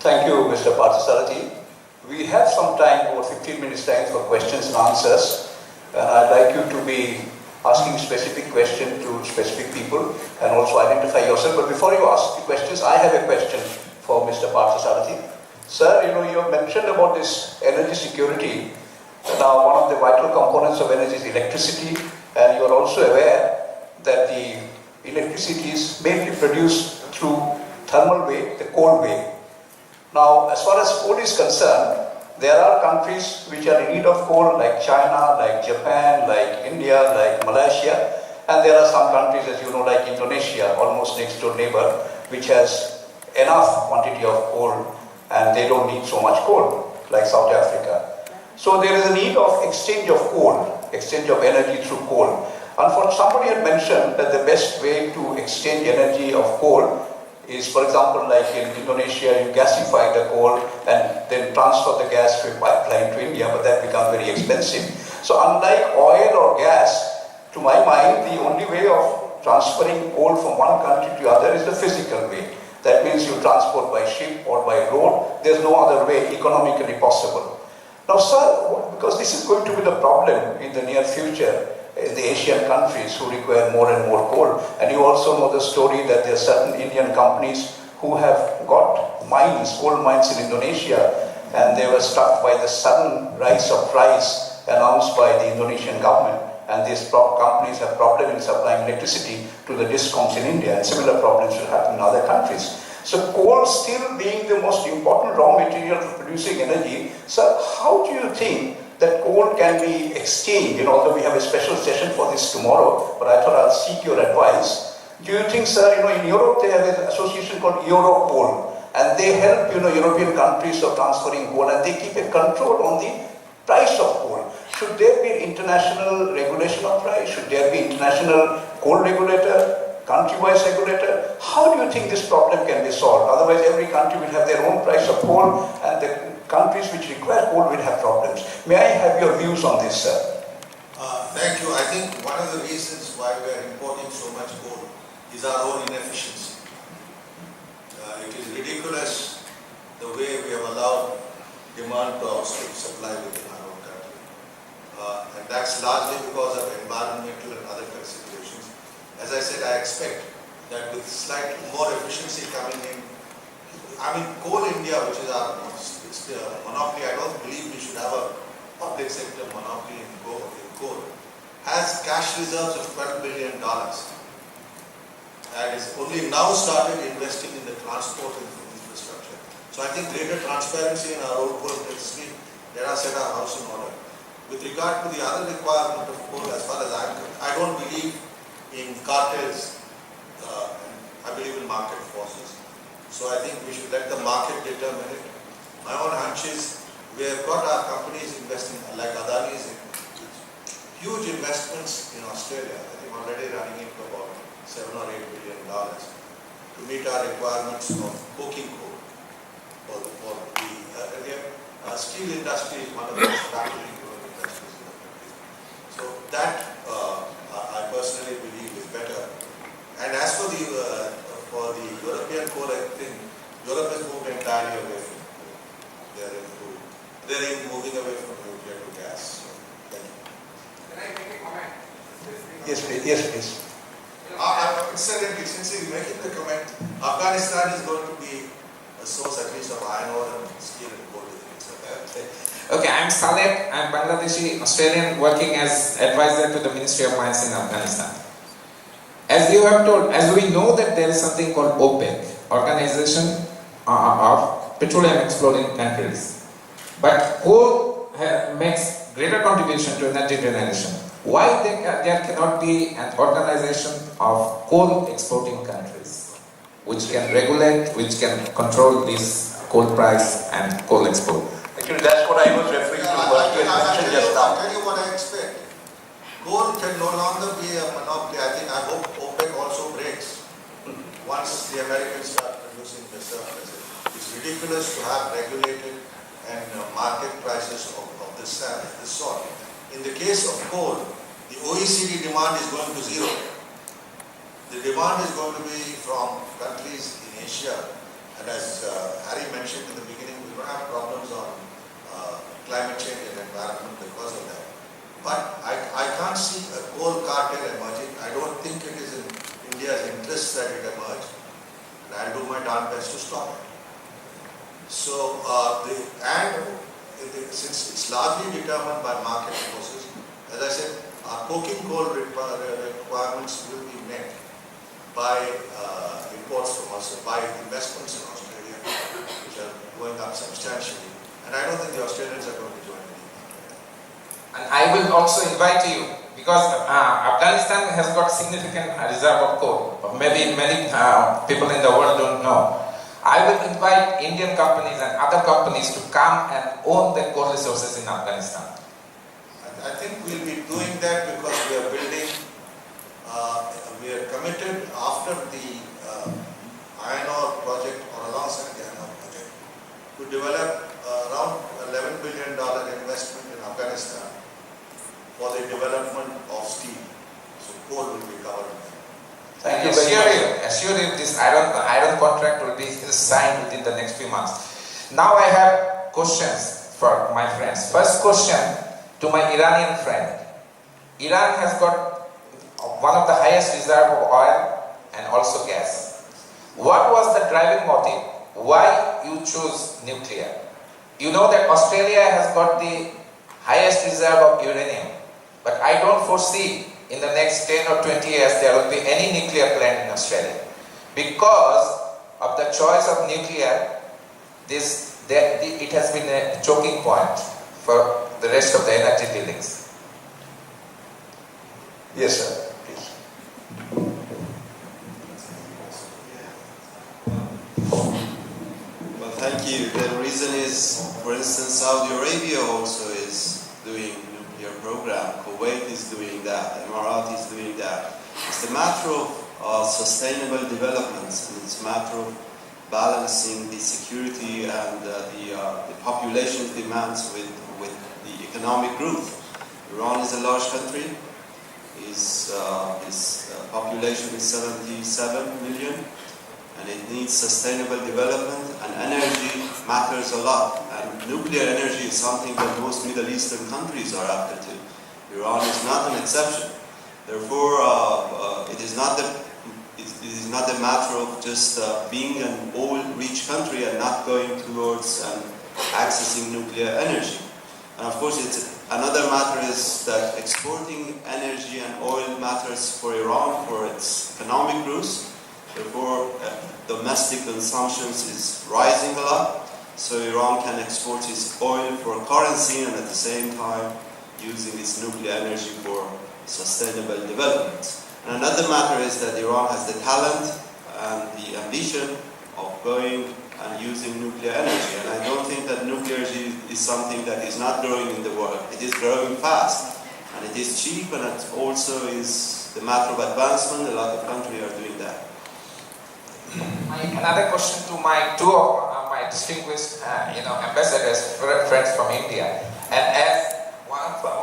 Thank you, Mr. Parthasarathi. We have some time, over 15 minutes time for questions and answers. And I'd like you to be asking specific questions to specific people and also identify yourself. But before you ask the questions, I have a question for Mr. Parthasarathi. Sir, you have mentioned about this energy security. Now, one of the vital components of energy is electricity, and you are also aware that the electricity is mainly produced through thermal way, the coal way. Now, as far as coal is concerned, there are countries which are in need of coal, like China, like Japan, like India, like Malaysia, and there are some countries, as you know, like Indonesia, almost next door neighbor, which has enough quantity of coal, and they don't need so much coal, like South Africa. So there is a need of exchange of coal, exchange of energy through coal. Unfortunately, somebody had mentioned that the best way to exchange energy of coal is, for example, like in Indonesia, you gasify the coal and then transfer the gas through a pipeline to India, but that becomes very expensive. So unlike oil or gas, to my mind, the only way of transferring coal from one country to the other is the physical way. That means you transport by ship or by road. There's no other way economically possible. Now, sir, because this is going to be the problem in the near future, in the Asian countries who require more and more coal. And you also know the story that there are certain Indian companies who have got mines, coal mines in Indonesia, and they were struck by the sudden rise of price announced by the Indonesian government. And these companies have problem in supplying electricity to the discoms in India, and similar problems will happen in other countries. So coal still being the most important raw material for producing energy, sir, how do you think that coal can be exchanged? Although we have a special session for this tomorrow, but I thought I'll seek your advice. Do you think, sir, in Europe they have an association called Eurocoal, and they help, European countries of transferring coal, and they keep a control on the price of coal. Should there be international regulation of price? Should there be international coal regulator? Country-wise regulator? How do you think this problem can be solved? Otherwise, every country will have their own price of coal, and the countries which require coal will have problems. May I have your views on this, sir? Thank you. I think one of the reasons why we are importing so much coal is our own inefficiency. It is ridiculous the way we have allowed demand to outstrip supply within our own country. And that's largely because of environmental and other considerations. As I said, I expect that with slightly more efficiency coming in, Coal India, which is our monopoly, I don't believe we should have a public sector monopoly in coal, has cash reserves of $12 billion and is only now started investing in the transport infrastructure. So I think greater transparency in our own coal industry, let us set our house in order. With regard to the other requirement of coal, as far as I don't believe in cartels, I believe in market forces. So I think we should let the market determine it. My own hunch is we have got our companies investing, like Adani is in huge investments in Australia. I think already running into about $7 or $8 billion to meet our requirements of coking coal. For the steel industry is one of the most rapidly growing industries in the country. So that I personally believe is better. And as for the European coal, I think Europe has moved entirely away from coal. They're even moving away from nuclear to gas. So, thank you. Can I make a comment? Yes, please. Yes, please. Incidentally, since he's making the comment, Afghanistan is going to be a source at least of iron ore and steel and coal. Okay, I'm Saleh. I'm Bangladeshi Australian working as advisor to the Ministry of Mines in Afghanistan. As you have told, as we know that there is something called OPEC, Organization of Petroleum Exporting Countries. But coal makes greater contribution to energy generation. Why there cannot be an organization of coal exporting countries which can regulate, which can control this coal price and coal export? Actually, that's what I was referring to, what you had mentioned just now. I'll tell you what I expect. Coal can no longer be a monopoly. I hope OPEC also breaks once the Americans start producing the surplus. It's ridiculous to have regulated and market prices of this sort. In the case of coal, the OECD demand is going to zero. The demand is going to be from countries in Asia, and as Harry mentioned in the my darn best to stop it. So, since it's largely determined by market forces, as I said, our coking coal requirements will be met by imports from us, by investments in Australia, which are going up substantially. And I don't think the Australians are going to join me. And I will also invite you, because Afghanistan has got significant reserve of coal. Maybe many people in the world don't know. I will invite Indian companies and other companies to come and own the coal resources in Afghanistan. I think we'll be doing that because we are building, we are committed after the iron ore project or alongside the iron ore project to develop around $11 billion investment in Afghanistan for the development of steel. So coal will be covered. Thank you very much. Assure you this iron contract will be signed within the next few months. Now I have questions for my friends. First question to my Iranian friend. Iran has got one of the highest reserve of oil and also gas. What was the driving motive? Why you chose nuclear? You know that Australia has got the highest reserve of uranium, but I don't foresee in the next 10 or 20 years there will be any nuclear plant in Australia. Because of the choice of nuclear, it has been a choking point for the rest of the energy dealings. Yes, sir. Please. Well, thank you. The reason is, for instance, Saudi Arabia also is doing nuclear program. Kuwait is doing that. Emirat is doing that. It's a matter of sustainable developments, and it's a matter of balancing the security and the population demands with the economic growth. Iran is a large country. Its population is 77 million, and it needs sustainable development, and energy matters a lot. And nuclear energy is something that most Middle Eastern countries are after too. Iran is not an exception. Therefore, it is not a matter of just being an oil-rich country and not going towards accessing nuclear energy. And of course, another matter is that exporting energy and oil matters for Iran for its economic growth. Therefore, domestic consumption is rising a lot, so Iran can export its oil for currency and at the same time using its nuclear energy for sustainable development. And another matter is that Iran has the talent and the ambition of going and using nuclear energy. And I don't think that nuclear energy is something that is not growing in the world. It is growing fast, and it is cheap, and it also is the matter of advancement. A lot of countries are doing that. Another question to two of my distinguished ambassadors, friends from India. And as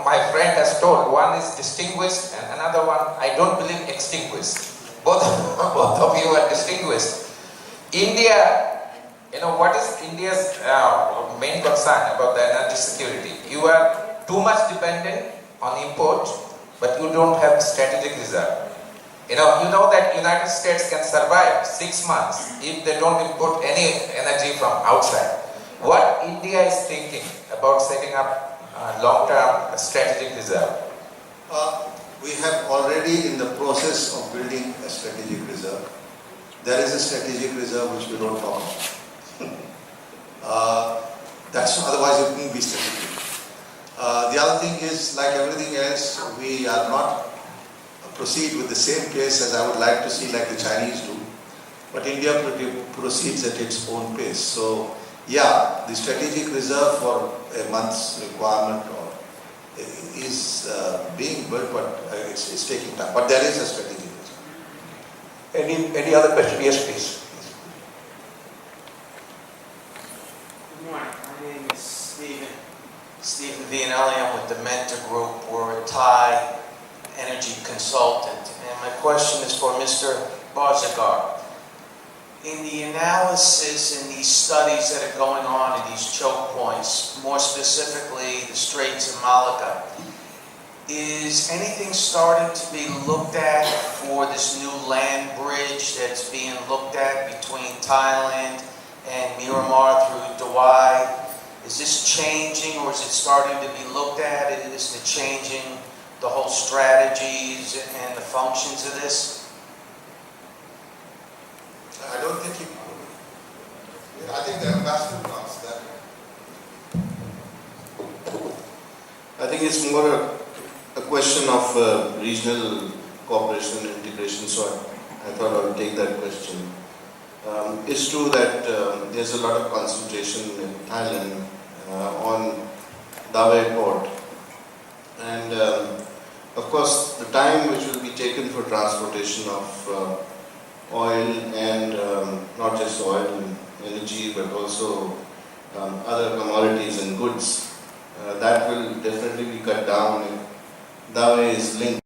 my friend has told, one is distinguished and another one, I don't believe, extinguished. Both of you are distinguished. India, what is India's main concern about the energy security? You are too much dependent on import, but you don't have strategic reserve. You know that United States can survive 6 months if they don't import any energy from outside. What India is thinking about setting up long-term strategic reserve? We have already in the process of building a strategic reserve. There is a strategic reserve which we don't talk about. Otherwise it wouldn't be strategic. The other thing is, like everything else, we are not proceed with the same pace as I would like to see, like the Chinese do. But India proceeds at its own pace. So, yeah, the strategic reserve for a month's requirement is being built, but it's taking time. But there is a strategic reserve. Any other question? Yes, please. Good morning. My name is Stephen Vianelli. I'm with the Mentor Group. We're a Thai energy consultant. And my question is for Mr. Barzagar. In the analysis in these studies that are going on in these choke points, more specifically the Straits of Malacca, is anything starting to be looked at for this new land bridge that's being looked at between Thailand and Miramar through Dawei. Is this changing or is it starting to be looked at? Is it changing the whole strategies and the functions of this? I don't think he, I think the ambassador will answer that. I think it's more a question of regional cooperation and integration, so I thought I would take that question. It's true that there's a lot of concentration in Thailand on Dawei port, and of course the time which will be taken for transportation of oil and not just oil and energy but also other commodities and goods, that will definitely be cut down if Dawei is linked